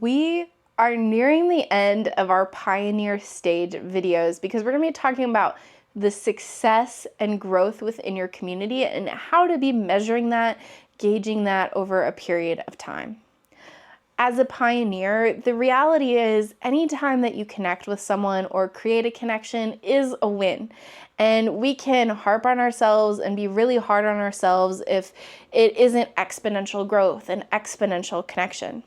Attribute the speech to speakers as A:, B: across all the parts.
A: We are nearing the end of our Pioneer Stage videos because we're going to be talking about the success and growth within your community and how to be measuring that, gauging that over a period of time. As a pioneer, the reality is anytime that you connect with someone or create a connection is a win. And we can harp on ourselves and be really hard on ourselves if it isn't exponential growth and exponential connection.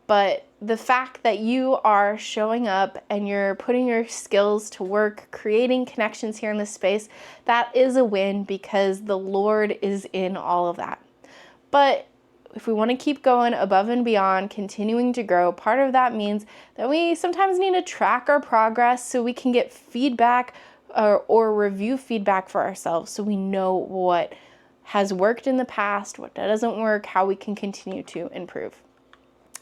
A: But the fact that you are showing up and you're putting your skills to work, creating connections here in this space, that is a win because the Lord is in all of that. But if we want to keep going above and beyond, continuing to grow, part of that means that we sometimes need to track our progress so we can get feedback or review feedback for ourselves so we know what has worked in the past, what doesn't work, how we can continue to improve.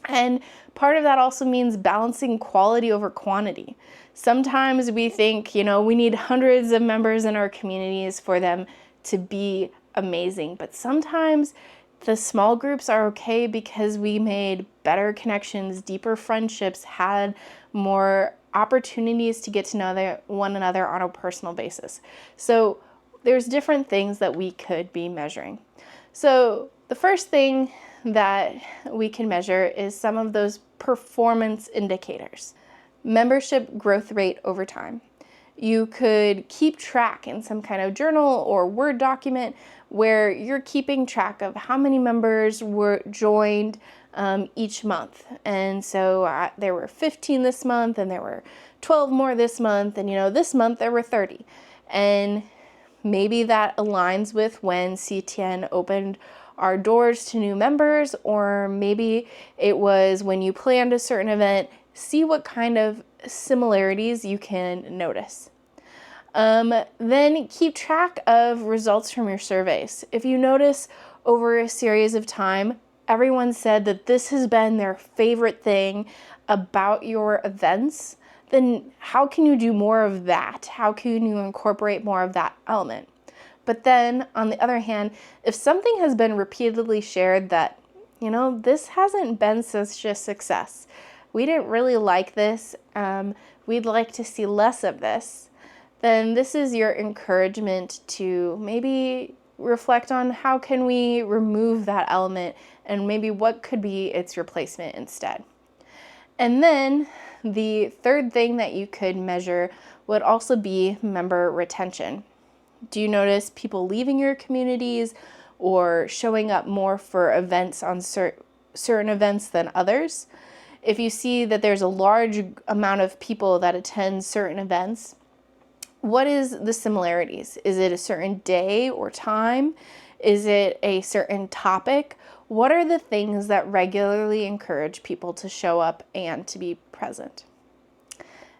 A: And part of that also means balancing quality over quantity. Sometimes we think, we need hundreds of members in our communities for them to be amazing. But sometimes the small groups are okay because we made better connections, deeper friendships, had more opportunities to get to know one another on a personal basis. So there's different things that we could be measuring. So the first thing that we can measure is some of those performance indicators. Membership growth rate over time. You could keep track in some kind of journal or Word document where you're keeping track of how many members were joined each month. And so there were 15 this month and there were 12 more this month. And this month there were 30. And maybe that aligns with when CTN opened our doors to new members, or maybe it was when you planned a certain event. See what kind of similarities you can notice. Then keep track of results from your surveys. If you notice over a series of time, everyone said that this has been their favorite thing about your events, then how can you do more of that? How can you incorporate more of that element? But then, on the other hand, if something has been repeatedly shared that, this hasn't been such a success, we didn't really like this, we'd like to see less of this, then this is your encouragement to maybe reflect on how can we remove that element and maybe what could be its replacement instead. And then the third thing that you could measure would also be member retention. Do you notice people leaving your communities or showing up more for events on certain events than others? If you see that there's a large amount of people that attend certain events, what is the similarities? Is it a certain day or time? Is it a certain topic? What are the things that regularly encourage people to show up and to be present?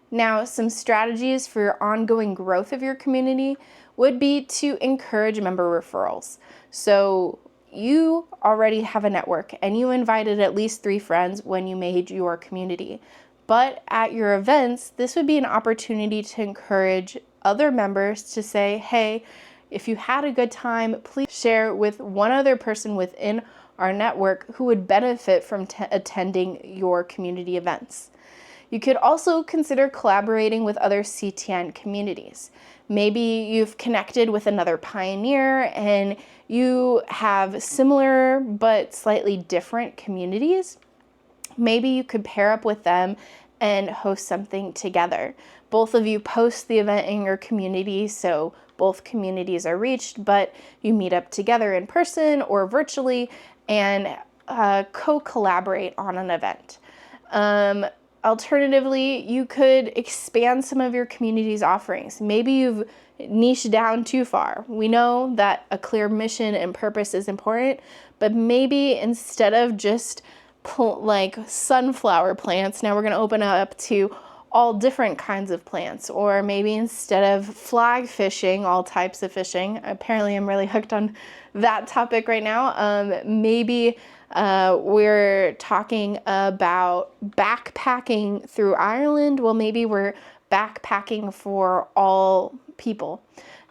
A: Now, some strategies for your ongoing growth of your community would be to encourage member referrals. So you already have a network and you invited at least 3 friends when you made your community. But at your events, this would be an opportunity to encourage other members to say, hey, if you had a good time, please share with one other person within our network who would benefit from attending your community events. You could also consider collaborating with other CTN communities. Maybe you've connected with another pioneer and you have similar but slightly different communities. Maybe you could pair up with them and host something together. Both of you post the event in your community so both communities are reached, but you meet up together in person or virtually and co-collaborate on an event. Alternatively, you could expand some of your community's offerings. Maybe you've niched down too far. We know that a clear mission and purpose is important, but maybe instead of just like sunflower plants, now we're going to open up to all different kinds of plants. Or maybe instead of flag fishing, all types of fishing. Apparently I'm really hooked on that topic right now. Maybe we're talking about backpacking through Ireland. Well, maybe we're backpacking for all people.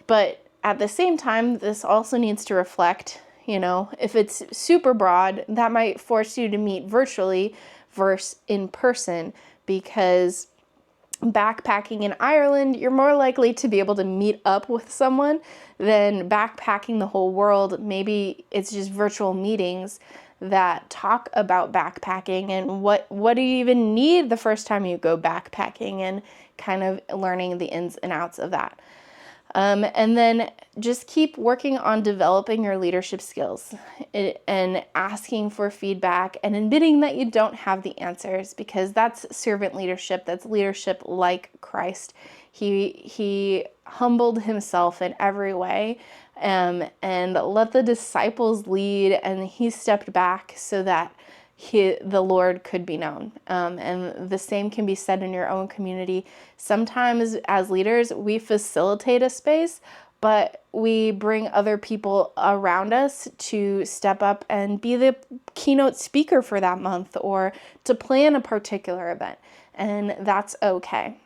A: But at the same time, this also needs to reflect, if it's super broad, that might force you to meet virtually versus in person, because backpacking in Ireland, you're more likely to be able to meet up with someone than backpacking the whole world. Maybe it's just virtual meetings that talk about backpacking and what do you even need the first time you go backpacking, and kind of learning the ins and outs of that. And then just keep working on developing your leadership skills and asking for feedback and admitting that you don't have the answers, because that's servant leadership. That's leadership like Christ. He humbled himself in every way, and let the disciples lead, and he stepped back so that the Lord could be known. And the same can be said in your own community. Sometimes as leaders, we facilitate a space, but we bring other people around us to step up and be the keynote speaker for that month, or to plan a particular event. And that's okay.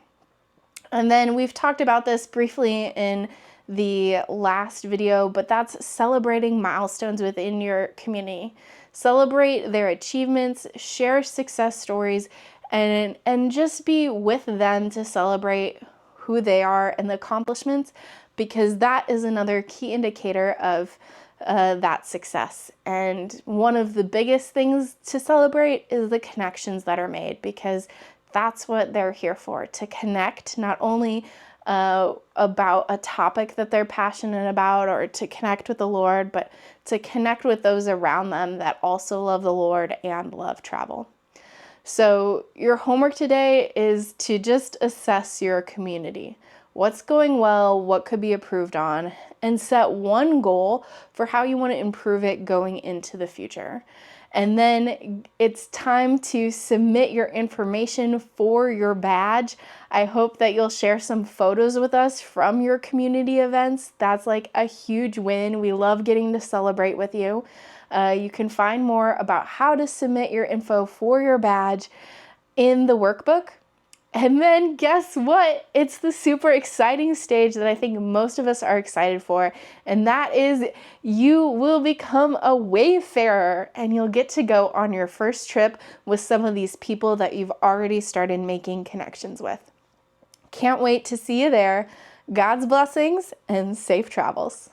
A: And then we've talked about this briefly in the last video, but that's celebrating milestones within your community. Celebrate their achievements, share success stories, and just be with them to celebrate who they are and the accomplishments, because that is another key indicator of that success. And one of the biggest things to celebrate is the connections that are made, because that's what they're here for, to connect not only about a topic that they're passionate about, or to connect with the Lord, but to connect with those around them that also love the Lord and love travel. So your homework today is to just assess your community. What's going well, what could be improved on, and set one goal for how you want to improve it going into the future. And then it's time to submit your information for your badge. I hope that you'll share some photos with us from your community events. That's like a huge win. We love getting to celebrate with you. You can find more about how to submit your info for your badge in the workbook. And then guess what? It's the super exciting stage that I think most of us are excited for. And that is, you will become a wayfarer, and you'll get to go on your first trip with some of these people that you've already started making connections with. Can't wait to see you there. God's blessings and safe travels.